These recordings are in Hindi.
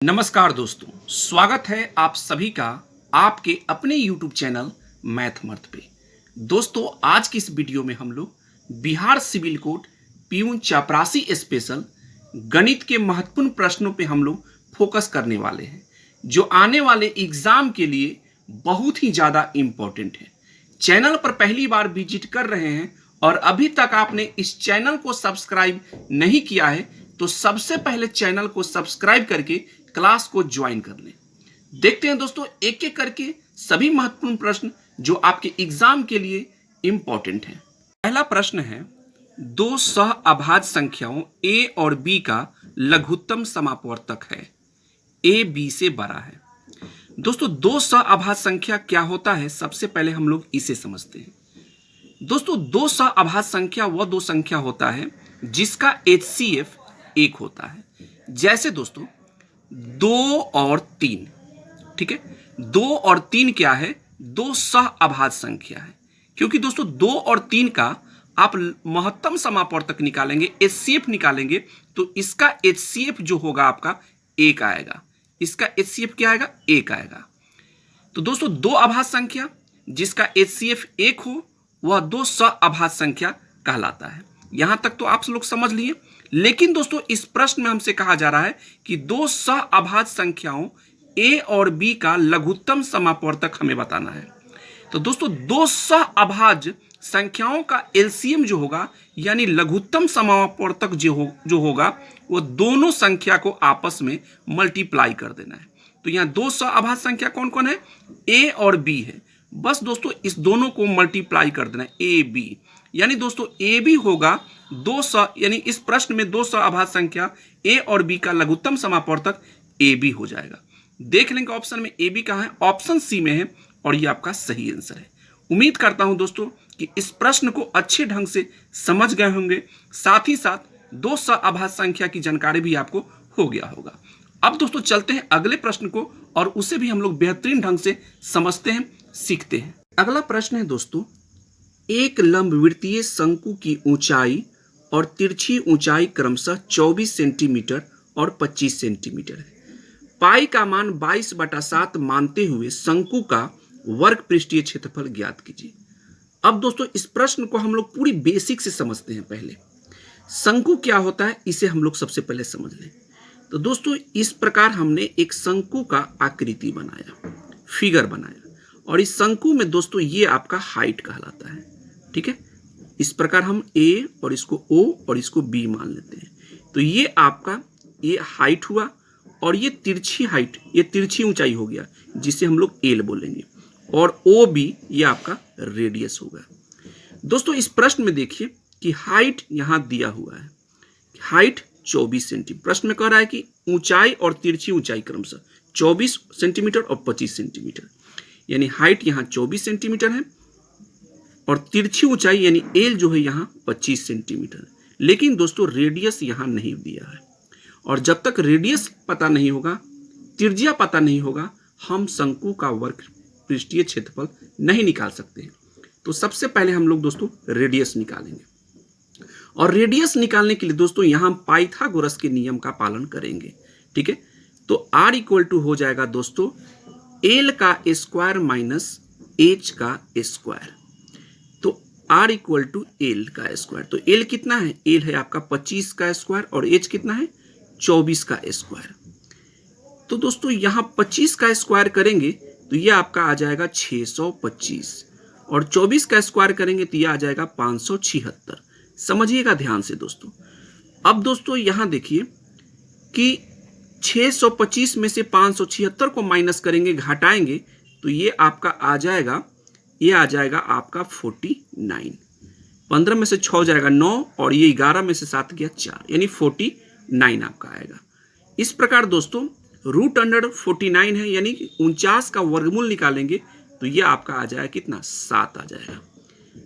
नमस्कार दोस्तों, स्वागत है आप सभी का आपके अपने YouTube चैनल मैथमर्थ पे। दोस्तों, आज की इस वीडियो में हम लोग बिहार सिविल कोड प्यून चपरासी स्पेशल गणित के महत्वपूर्ण प्रश्नों पे हम लोग फोकस करने वाले हैं, जो आने वाले एग्जाम के लिए बहुत ही ज़्यादा इम्पोर्टेंट है। चैनल पर पहली बार विजिट कर रहे हैं और अभी तक आपने इस चैनल को सब्सक्राइब नहीं किया है, तो सबसे पहले चैनल को सब्सक्राइब करके क्लास को ज्वाइन कर लें। देखते हैं दोस्तों, एक एक करके सभी महत्वपूर्ण प्रश्न जो आपके एग्जाम के लिए इंपॉर्टेंट हैं। पहला प्रश्न है, दो सह अभाज्य संख्याओं a और b का लघुत्तम समापवर्तक है, a b से बड़ा है। दोस्तों, दो सह अभाज्य संख्या क्या होता है, सबसे पहले हम लोग इसे समझते हैं। दोस्तों, दो सह अभाज्य संख्या वह दो संख्या होता है जिसका HCF 1 होता है। जैसे दोस्तों 2 और 3, ठीक है। 2 और 3 क्या है, दो सह अभाज्य संख्या है, क्योंकि दोस्तों 2 और 3 का आप महत्तम समापवर्तक निकालेंगे, HCF निकालेंगे, तो इसका HCF जो होगा आपका 1 आएगा। इसका HCF क्या आएगा, 1 आएगा। तो दोस्तों दो अभाज्य संख्या जिसका HCF 1 हो वह दो सह अभाज्य संख्या कहलाता है। यहां तक तो आप लोग समझ लिए। लेकिन दोस्तों इस प्रश्न में हमसे कहा जा रहा है कि दो सह अभाज्य संख्याओं a और b का लघुत्तम समापवर्तक हमें बताना है। तो दोस्तों दो सह अभाज्य संख्याओं का LCM जो होगा, यानी लघुत्तम समापवर्तक जो होगा, वो दोनों संख्या को आपस में मल्टीप्लाई कर देना है। तो यहाँ दो सह अभाज्य संख्या कौन कौन है, a और b है। बस दोस्तों इस दोनों को मल्टीप्लाई कर देना है, a b, यानी दोस्तों a b होगा दो सह, यानी इस प्रश्न में दो सह अभाज्य संख्या a और b का लघुत्तम समापवर्तक a b हो जाएगा। देख लेंगे ऑप्शन में a b कहाँ है, ऑप्शन सी में है, और ये आपका सही आंसर है। उम्मीद करता हूं दोस्तों कि इस प्रश्न को अच्छे ढंग से समझ गए होंगे, साथ ही साथ दो सह अभाज्य संख्या की जानकारी भी आपको हो गया होगा। अब दोस्तों चलते हैं अगले प्रश्न को, और उसे भी हम लोग बेहतरीन ढंग से समझते हैं, सीखते हैं। अगला प्रश्न है दोस्तों, एक लंबवृत्तीय शंकु की ऊंचाई और तिरछी ऊंचाई क्रमशः 24 सेंटीमीटर और 25 सेंटीमीटर है। पाई का मान 22/7 मानते हुए शंकु का वर्ग पृष्ठीय क्षेत्रफल ज्ञात कीजिए। अब दोस्तों इस प्रश्न को हम लोग पूरी बेसिक से समझते हैं। पहले शंकु क्या होता है इसे हम लोग सबसे पहले समझ लें। तो दोस्तों इस प्रकार हमने एक शंकु का आकृति बनाया, फिगर बनाया, और इस शंकु में दोस्तों ये आपका हाइट कहलाता है, ठीक है। इस प्रकार हम a और इसको o और इसको b मान लेते हैं। तो ये आपका ये हाइट हुआ, और ये तिरछी हाइट, ये तिरछी ऊंचाई हो गया, जिसे हम लोग l बोलेंगे, और OB ये आपका रेडियस होगा। दोस्तों इस प्रश्न में देखिए कि हाइट यहां दिया हुआ है, हाइट 24 सेंटीमीटर। प्रश्न में कह रहा है कि ऊंचाई और तिरछी ऊंचाई क्रमशः 24 सेंटीमीटर और 25 सेंटीमीटर, यानी हाइट यहाँ 24 सेंटीमीटर है और तिरछी ऊंचाई यानी एल जो है यहाँ 25 सेंटीमीटर है। लेकिन दोस्तों रेडियस यहाँ नहीं दिया है, और जब तक रेडियस पता नहीं होगा, त्रिज्या पता नहीं होगा, हम शंकु का वर्ग पृष्ठीय क्षेत्रफल नहीं निकाल सकते हैं। तो सबसे पहले हम लोग दोस्तों रेडियस निकालेंगे, और रेडियस निकालने के लिए दोस्तों यहाँ पाइथागोरस के नियम का पालन करेंगे, ठीक है। तो R इक्वल टू हो जाएगा दोस्तों L का स्क्वायर माइनस H का स्क्वायर। तो R इक्वल टू L का स्क्वायर, तो L कितना है, L है आपका 25 का स्क्वायर, और H कितना है 24 का स्क्वायर। तो दोस्तों यहाँ 25 का स्क्वायर करेंगे तो ये आपका आ जाएगा 625, और 24 का स्क्वायर करेंगे तो ये आ जाएगा 576। समझिएगा ध्यान से दोस्तों। अब दोस्तों यहाँ देखिए कि 625 में से 576 को माइनस करेंगे, घटाएंगे, तो ये आपका आ जाएगा, ये आ जाएगा आपका 49। 15 में से 6 जाएगा 9, और ये 11 में से 7 गया 4, यानी 49 आपका आएगा। इस प्रकार दोस्तों √49 है, यानी 49 का वर्गमूल निकालेंगे तो ये आपका आ जाएगा कितना, 7 आ जाएगा,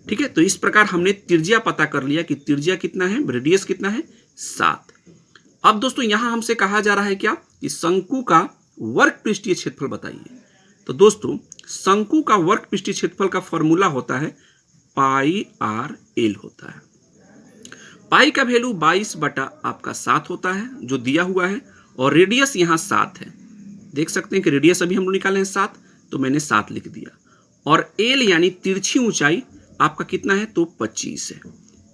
ठीक है। तो इस प्रकार हमने त्रिज्या पता कर लिया कि त्रिज्या कितना है, रेडियस कितना है, 7। अब दोस्तों यहां हमसे कहा जा रहा है क्या, कि शंकु का वर्ग पृष्ठीय क्षेत्रफल बताइए। तो दोस्तों शंकु का वर्ग पृष्ठीय क्षेत्रफल का फॉर्मूला होता है पाई आर एल होता है। पाई का वैल्यू 22 बटा आपका 7 होता है जो दिया हुआ है, और रेडियस यहाँ 7 है। देख सकते हैं कि रेडियस अभी हम लोग निकाले हैं 7, तो मैंने 7 लिख दिया। और एल यानी तिरछी ऊंचाई आपका कितना है, तो 25 है,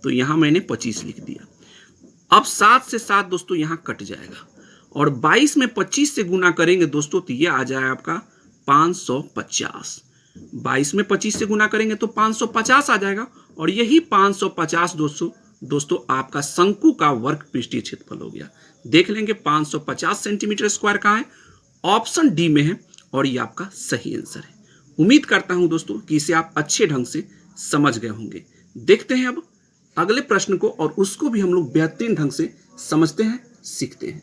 तो यहाँ मैंने 25 लिख दिया। अब 7 से 7 दोस्तों यहाँ कट जाएगा और 22 में 25 से गुना करेंगे दोस्तों तो ये आ जाएगा आपका 550। 22 में 25 से गुना करेंगे तो 550 आ जाएगा और यही 550 दोस्तों आपका शंकु का वर्ग पृष्ठीय क्षेत्रफल हो गया। देख लेंगे 550 सेंटीमीटर स्क्वायर कहाँ है, ऑप्शन डी में है और ये आपका सही आंसर है। उम्मीद करता हूं दोस्तों कि इसे आप अच्छे ढंग से समझ गए होंगे। देखते हैं अब अगले प्रश्न को और उसको भी हम लोग बेहतरीन ढंग से समझते हैं, सीखते हैं।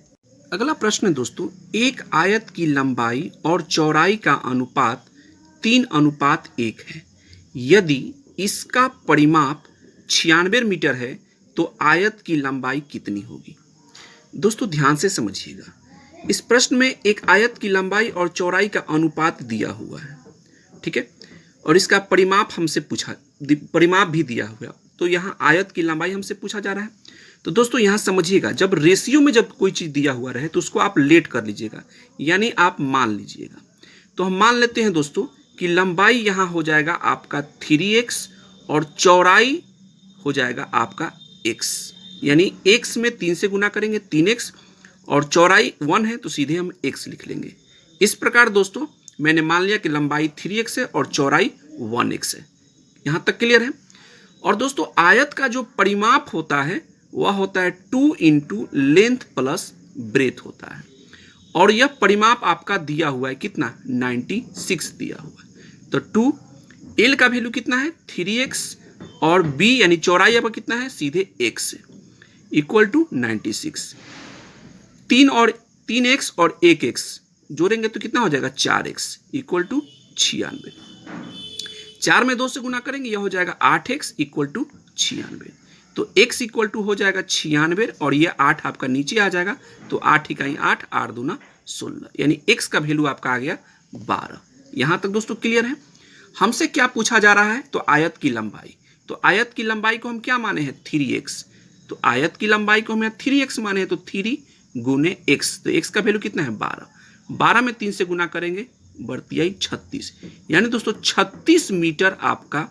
अगला प्रश्न है दोस्तों, एक आयत की लंबाई और चौड़ाई का अनुपात 3:1 है। यदि इसका परिमाप 96 मीटर है तो आयत की लंबाई कितनी होगी। दोस्तों ध्यान से समझिएगा, इस प्रश्न में एक आयत की लंबाई और चौड़ाई का अनुपात दिया हुआ है, ठीक है, और इसका परिमाप हमसे पूछा, परिमाप भी दिया हुआ, तो यहाँ आयत की लंबाई हमसे पूछा जा रहा है। तो दोस्तों यहाँ समझिएगा, जब रेशियो में जब कोई चीज़ दिया हुआ रहे तो उसको आप लेट कर लीजिएगा, यानी आप मान लीजिएगा। तो हम मान लेते हैं दोस्तों कि लंबाई यहाँ हो जाएगा आपका 3x और चौड़ाई हो जाएगा आपका x, यानी x में 3 से गुना करेंगे 3x और चौड़ाई 1 है तो सीधे हम x लिख लेंगे। इस प्रकार दोस्तों मैंने मान लिया कि लंबाई 3x है और चौड़ाई 1x है। यहाँ तक क्लियर है। और दोस्तों आयत का जो परिमाप होता है वह होता है 2 इंटू लेंथ प्लस ब्रेथ होता है और यह परिमाप आपका दिया हुआ है कितना, 96 दिया हुआ है। तो 2 एल का वैल्यू कितना है 3x और b यानी चौड़ाई आपका कितना है सीधे x है, इक्वल टू 96। 3x और 1x जोड़ेंगे तो कितना हो जाएगा 4x इक्वल टू 96। 4 में 2 से गुना करेंगे यह हो जाएगा 8x इक्वल टू 96। तो x इक्वल टू हो जाएगा 96 और ये 8 आपका नीचे आ जाएगा, तो 8 इकाई 8, 8 दूना 16, यानी x का वैल्यू आपका आ गया 12। यहाँ तक दोस्तों क्लियर है। हमसे क्या पूछा जा रहा है, तो आयत की लंबाई। तो आयत की लंबाई को हम क्या माने हैं 3x, तो आयत की लंबाई को हम 3x माने हैं, तो 3 गुने x, तो x का वैल्यू कितना है 12। 12 में 3 से गुना करेंगे बढ़ती आई 36, यानी दोस्तों 36 मीटर आपका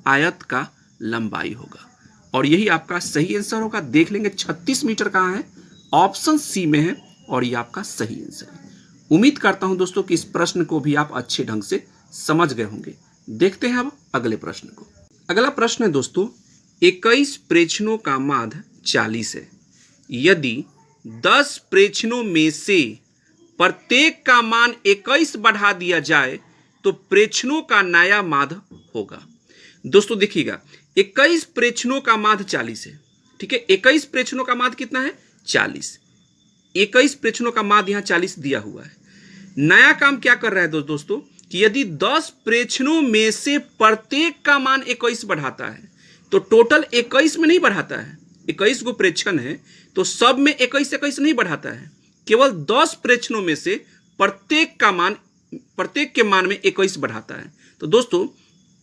आयत का लंबाई होगा और यही आपका सही आंसर होगा। देख लेंगे 36 मीटर कहाँ है, ऑप्शन सी में है और ये आपका सही आंसर है। उम्मीद करता हूं दोस्तों कि इस प्रश्न को भी आप अच्छे ढंग से समझ गए होंगे। देखते हैं अब अगले प्रश्न को। अगला प्रश्न है दोस्तों, 21 प्रेक्षणों का माध्य 40 है। यदि 10 प्रेक्षणों में से प्रत्येक का मान 21 बढ़ा दिया जाए तो प्रेक्षणों का नया माध्य होगा। दोस्तों देखिएगा 21 प्रेक्षणों का माध्य 40 है, ठीक है, 21 प्रेक्षणों का माध्य कितना है 40। 21 प्रेक्षणों का माध्य यहाँ 40 दिया हुआ है। नया काम क्या कर रहा है दोस्तों कि यदि 10 प्रेक्षणों में से प्रत्येक का मान 21 बढ़ाता है तो टोटल 21 में नहीं बढ़ाता है। 21 को प्रेक्षण है तो सब में 21 नहीं बढ़ाता है, केवल 10 प्रेक्षणों में से प्रत्येक के मान में 21 बढ़ाता है। तो दोस्तों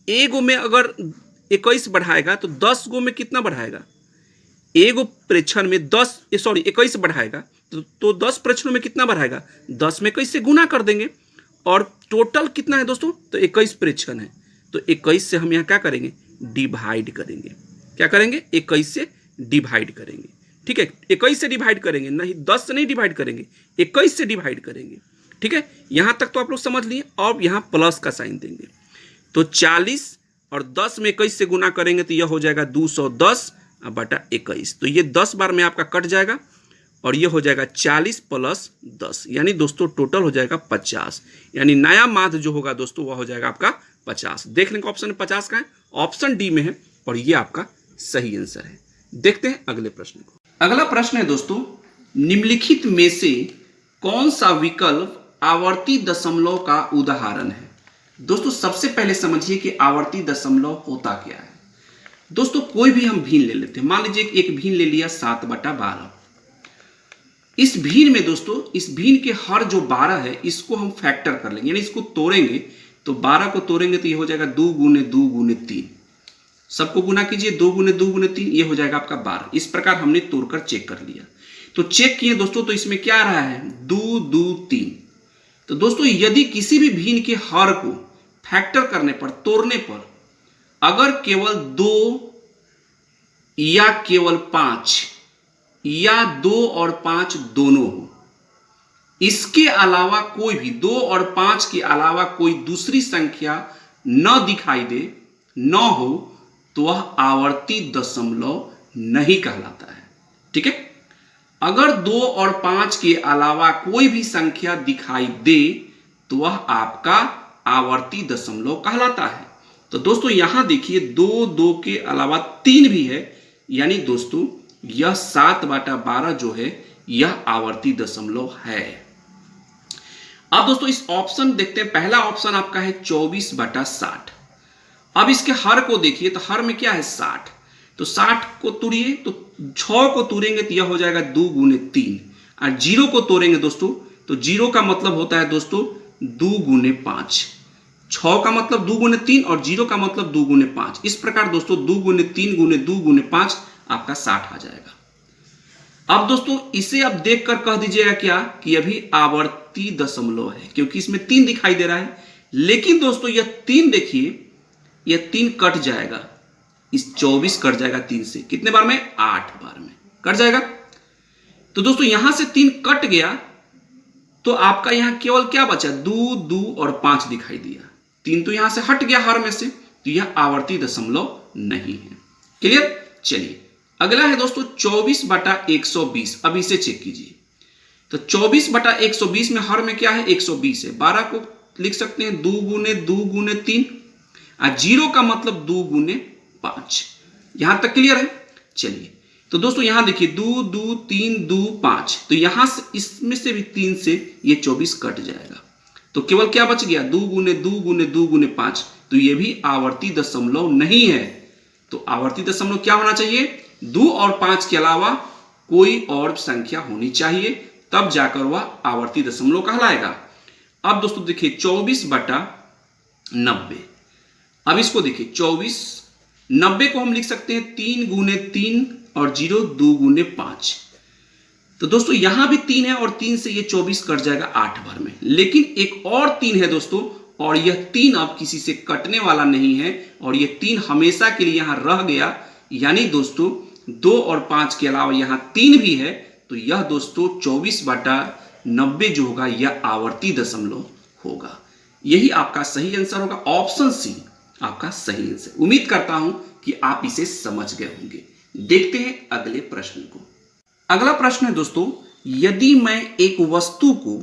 एगो में अगर 21 बढ़ाएगा तो 10 गो में कितना बढ़ाएगा, एगो प्रेक्षण में 21 बढ़ाएगा तो 10 प्रेक्षणों में कितना बढ़ाएगा, 10 में 21 से गुना कर देंगे और टोटल कितना है दोस्तों, तो 21 प्रेक्षण है। तो 21 से हम यहाँ क्या करेंगे डिवाइड करेंगे, क्या करेंगे 21 से डिवाइड करेंगे, ठीक है, 21 से डिवाइड करेंगे, नहीं 10 से नहीं डिवाइड करेंगे, 21 से डिवाइड करेंगे, ठीक है। यहाँ तक तो आप लोग समझ लिए। और यहाँ प्लस का साइन देंगे तो 40 और 10 में 21 से गुना करेंगे तो यह हो जाएगा 210 बटा 21, तो ये 10 बार में आपका कट जाएगा और ये हो जाएगा 40 प्लस 10, यानी दोस्तों टोटल हो जाएगा 50, यानी नया माध्य जो होगा दोस्तों वह हो जाएगा आपका 50। देख लेंगे ऑप्शन 50 का है, ऑप्शन डी में है और ये आपका सही आंसर है। देखते हैं अगले प्रश्न को। अगला प्रश्न है दोस्तों, निम्नलिखित में से कौन सा विकल्प आवर्ती दशमलव का उदाहरण है। दोस्तों सबसे पहले समझिए कि आवर्ती दशमलव होता क्या है। दोस्तों कोई भी हम भिन्न ले लेते हैं, मान लीजिए एक भिन्न ले लिया 7/12। इस भिन्न में दोस्तों, इस भिन्न के हर जो 12 है इसको हम फैक्टर कर लेंगे, यानी इसको तोड़ेंगे तो 12 को तोड़ेंगे तो ये हो जाएगा 2 गुने 2 गुने 3, सबको गुना कीजिए 2 गुने 2 गुने 3, ये हो जाएगा आपका 12। इस प्रकार हमने तोड़कर चेक कर लिया। तो चेक किए दोस्तों, तो इसमें क्या आ रहा है, 2 2 3। तो दोस्तों यदि किसी भी भिन्न के हर को फैक्टर करने पर, तोड़ने पर, अगर केवल 2 या केवल 5 या 2 और 5 दोनों हो, इसके अलावा कोई भी 2 और 5 के अलावा कोई दूसरी संख्या न दिखाई दे, न हो, तो वह आवर्ती दशमलव नहीं कहलाता है। ठीक है, अगर 2 और 5 के अलावा कोई भी संख्या दिखाई दे तो वह आपका आवर्ती दशमलव कहलाता है। तो दोस्तों यहां देखिए 2 2 के अलावा 3 भी है, यानी दोस्तों यह 7/12 जो है यह आवर्ती दशमलव है। अब दोस्तों इस ऑप्शन देखते हैं, पहला ऑप्शन आपका है 24/60। अब इसके हर को देखिए, तो हर में क्या है 60, तो 60 को तोड़िए, तो 6 को तोड़ेंगे तो यह हो जाएगा 2 गुने 3, और 0 को तोड़ेंगे दोस्तों, तो 0 का मतलब होता है दोस्तों 2 गुने 5। 6 का मतलब 2 गुने 3 और 0 का मतलब 2 गुने 5। इस प्रकार दोस्तों 2 गुने 3 गुने 2 गुने 5 आपका 60 आ जाएगा। अब दोस्तों इसे आप देखकर कह दीजिएगा क्या कि अभी आवर्ती दशमलव है, क्योंकि इसमें 3 दिखाई दे रहा है। लेकिन दोस्तों यह 3 देखिए, यह 3 कट जाएगा, इस 24 कट जाएगा 3 से, कितने बार में, 8 बार में कट जाएगा। तो दोस्तों यहां से 3 कट गया, तो आपका यहां केवल क्या बचा, 2 2 और 5 दिखाई दिया। 3 तो यहां से हट गया हर में से, तो यह आवर्ती दशमलव नहीं है। क्लियर। चलिए अगला है दोस्तों 24/120। अब इसे चेक कीजिए, तो 24/120 में हर में क्या है, 120 है। 12 को लिख सकते हैं 2 गुने 2 गुने 3, और 0 का मतलब 2 गुने 5। यहां तक क्लियर है। चलिए तो दोस्तों यहां देखिए 2 2 3 2 5, तो यहां से इसमें से भी 3 से ये 24 कट जाएगा, तो केवल क्या बच गया, 2 गुने 2 गुने 2 गुने 5, तो ये भी आवर्ती दशमलव नहीं है। तो आवर्ती दशमलव क्या होना चाहिए, 2 और 5 के अलावा कोई और संख्या होनी चाहिए, तब जाकर वह आवर्ती दशमलव कहलाएगा। अब दोस्तों देखिए 24/90। अब इसको देखिए 24, 90 को हम लिख सकते हैं 3 गुने 3 और 0 2 गुने 5। तो दोस्तों यहां भी 3 है और 3 से ये 24 कट जाएगा 8 बार में। लेकिन एक और 3 है दोस्तों, और यह 3 अब किसी से कटने वाला नहीं है, और यह 3 हमेशा के लिए यहां रह गया। यानी दोस्तों 2 और 5 के अलावा यहां 3 भी है, तो यह दोस्तों 24/90 जो होगा यह आवर्ती दशमलव होगा। यही आपका सही आंसर होगा, ऑप्शन सी आपका सही आंसर। उम्मीद करता हूं कि आप इसे समझ गए होंगे। देखते हैं अगले प्रश्न को। अगला प्रश्न है दोस्तों, यदि मैं एक वस्तु को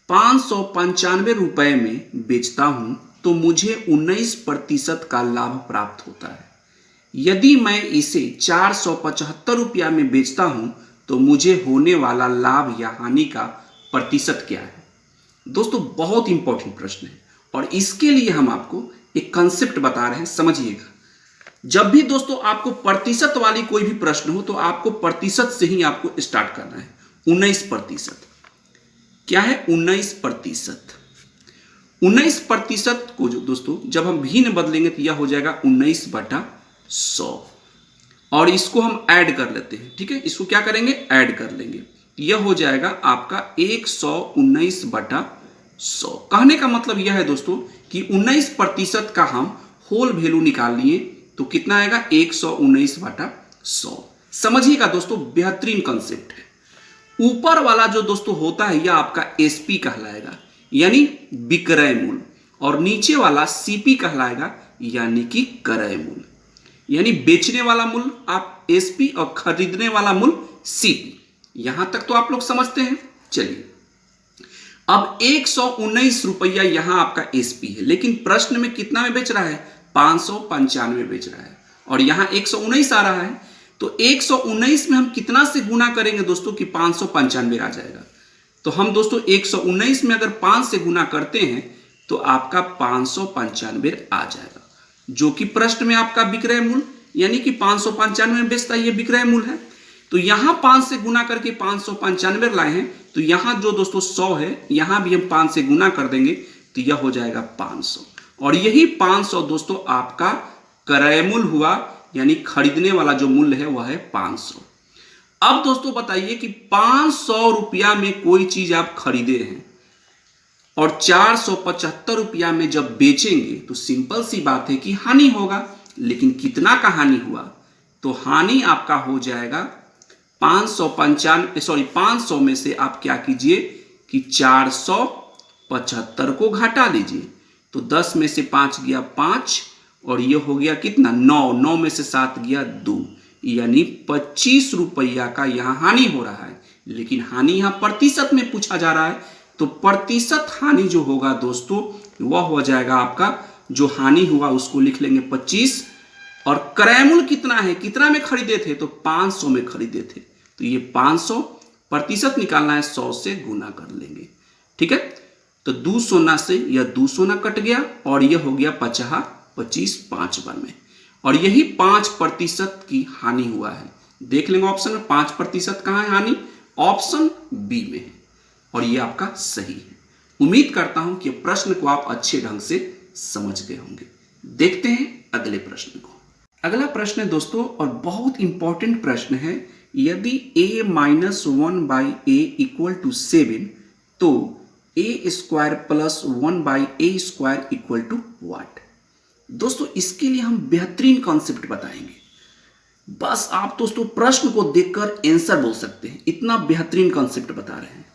595 रुपए में बेचता हूं तो मुझे 19% का लाभ प्राप्त होता है। यदि मैं इसे 475 रुपया में बेचता हूं तो मुझे होने वाला लाभ या हानि का प्रतिशत क्या है। दोस्तों बहुत इंपॉर्टेंट प्रश्न है, और इसके लिए हम आपको एक कंसेप्ट बता रहे हैं, समझिएगा। जब भी दोस्तों आपको प्रतिशत वाली कोई भी प्रश्न हो तो आपको प्रतिशत से ही आपको स्टार्ट करना है। 19% क्या है, 19%। 19% को जो दोस्तों जब हम भिन्न बदलेंगे तो यह हो जाएगा 19/100, और इसको हम ऐड कर लेते हैं। ठीक है, इसको क्या करेंगे, ऐड कर लेंगे, यह हो जाएगा आपका 119/100। कहने का मतलब यह है दोस्तों कि 19% का हम होल वैल्यू निकाल लिए तो कितना आएगा, 119/100। समझिएगा दोस्तों, बेहतरीन कंसेप्ट है। ऊपर वाला जो दोस्तों होता है यह आपका एसपी कहलाएगा, यानी विक्रय मूल्य, और नीचे वाला सीपी कहलाएगा, यानी कि क्रय मूल्य। यानी बेचने वाला मूल्य आप एसपी और खरीदने वाला मूल्य सीपी। यहां तक तो आप लोग समझते हैं। चलिए अब 119 रुपया यहां आपका एसपी है, लेकिन प्रश्न में कितना में बेच रहा है, 595 बेच रहा है, और यहां 119 आ रहा है। तो 119 में हम कितना से गुना करेंगे दोस्तों कि 595 आ जाएगा। तो हम दोस्तों 119 में अगर 5 से गुना करते हैं तो आपका 595 आ जाएगा, जो कि प्रश्न में आपका विक्रय मूल्य यानी कि 595 में बेचता है, ये विक्रय मूल्य है। तो यहां 5 से गुना करके 595 लाए हैं, तो यहां जो दोस्तों 100 है, यहां भी हम 5 से गुना कर देंगे तो यह हो जाएगा 500, और यही 500 दोस्तों आपका क्रय मूल्य हुआ, यानी खरीदने वाला जो मूल्य है वह है 500। अब दोस्तों बताइए कि 500 रुपया में कोई चीज आप खरीदे हैं और 475 रुपया में जब बेचेंगे तो सिंपल सी बात है कि हानि होगा। लेकिन कितना का हानि हुआ? तो हानि आपका हो जाएगा 500 में से आप क्या कीजिए कि 475 को घटा लीजिए। तो 10 में से 5 गया 5 और ये हो गया कितना 9, 9 में से 7 गया 2, यानी 25 रुपया का यहाँ हानि हो रहा है। लेकिन हानि यहाँ प्रतिशत में पूछा जा रहा है, तो प्रतिशत हानि जो होगा दोस्तों वह हो जाएगा आपका, जो हानि हुआ उसको लिख लेंगे 25, और क्रय मूल्य कितना है, कितना में खरीदे थे, तो 500 में खरीदे थे। तो ये 500 प्रतिशत निकालना है, 100 से गुना कर लेंगे। ठीक है, तो 200 ना से यह 200 ना कट गया और यह हो गया 50, 25 5 बार में, और यही 5% की हानि हुआ है। देख लेंगे ऑप्शन में 5% कहाँ है हानि, ऑप्शन बी में है, और ये आपका सही है। उम्मीद करता हूं कि प्रश्न को आप अच्छे ढंग से समझ गए होंगे। देखते हैं अगले प्रश्न को। अगला प्रश्न है दोस्तों, और बहुत इंपॉर्टेंट प्रश्न है। यदि a minus 1/a equal to 7 तो a square plus 1/a square equal to what? दोस्तों इसके लिए हम बेहतरीन कॉन्सेप्ट बताएंगे। बस आप दोस्तों प्रश्न को देखकर आंसर बोल सकते हैं, इतना बेहतरीन कॉन्सेप्ट बता रहे हैं।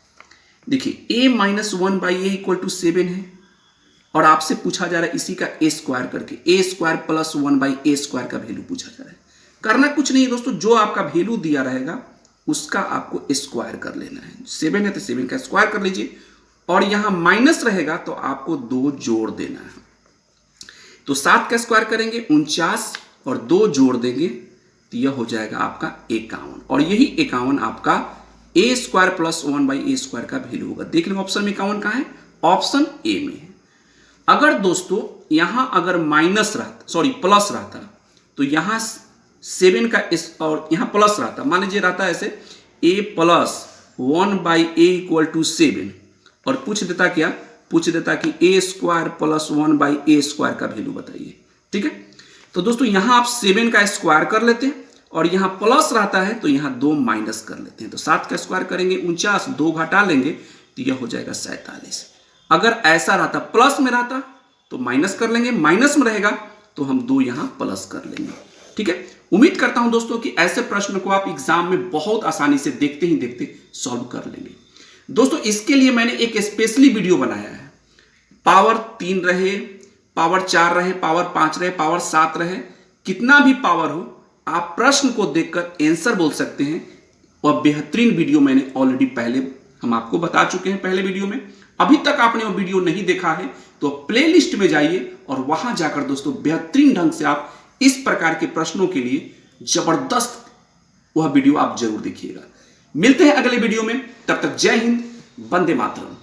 देखिए a minus 1/a equal to 7 है और आपसे पूछा जा रहा है इसी का a स्क्वायर करके, a square plus 1/a square का वैल्यू पूछा जा रहा है। करना कुछ नहीं है दोस्तों, जो आपका वैल्यू दिया रहेगा उसका आपको स्क्वायर कर लेना है। 7 है तो 7 का स्क्वायर कर लीजिए, और यहां माइनस रहेगा तो आपको 2 जोड़ देना है। तो 7 का स्क्वायर करेंगे 49 और 2 जोड़ देंगे तो यह हो जाएगा आपका 51, और यही 51 आपका a square plus 1/a square का वैल्यू होगा। देख लेंगे ऑप्शन में 51 कहां है, ऑप्शन ए में है। अगर दोस्तों यहां अगर माइनस रहता, सॉरी प्लस रहता, तो यहां 7 का इस और यहां प्लस रहता, मान लीजिए रहता ऐसे a plus 1/a equal to 7, और पूछ देता क्या, पूछ देता कि a square plus 1/a square का वैल्यू बताइए। ठीक है, तो दोस्तों यहां आप 7 का स्क्वायर कर लेते हैं, और यहां प्लस रहता है तो यहां 2 माइनस कर लेते हैं। तो 7 का स्क्वायर करेंगे 49, 2 घटा लेंगे तो यह हो जाएगा 47। अगर ऐसा रहता प्लस में रहता तो माइनस कर लेंगे, माइनस में रहेगा तो हम 2 यहां प्लस कर लेंगे। ठीक है, उम्मीद करता हूं दोस्तों कि ऐसे प्रश्न को आप एग्जाम में बहुत आसानी से देखते ही देखते सॉल्व कर लेंगे। दोस्तों इसके लिए मैंने एक स्पेशली वीडियो बनाया है। पावर 3 रहे, पावर 4 रहे, पावर 5 रहे, पावर 7 रहे, कितना भी पावर हो, आप प्रश्न को देखकर आंसर बोल सकते हैं। और बेहतरीन वीडियो मैंने ऑलरेडी पहले हम आपको बता चुके हैं पहले वीडियो में। अभी तक आपने वो वीडियो नहीं देखा है तो प्लेलिस्ट में जाइए और वहां जाकर दोस्तों बेहतरीन ढंग से आप इस प्रकार के प्रश्नों के लिए जबरदस्त वह वीडियो आप जरूर देखिएगा। मिलते हैं अगले वीडियो में, तब तक जय हिंद, वंदे मातरम।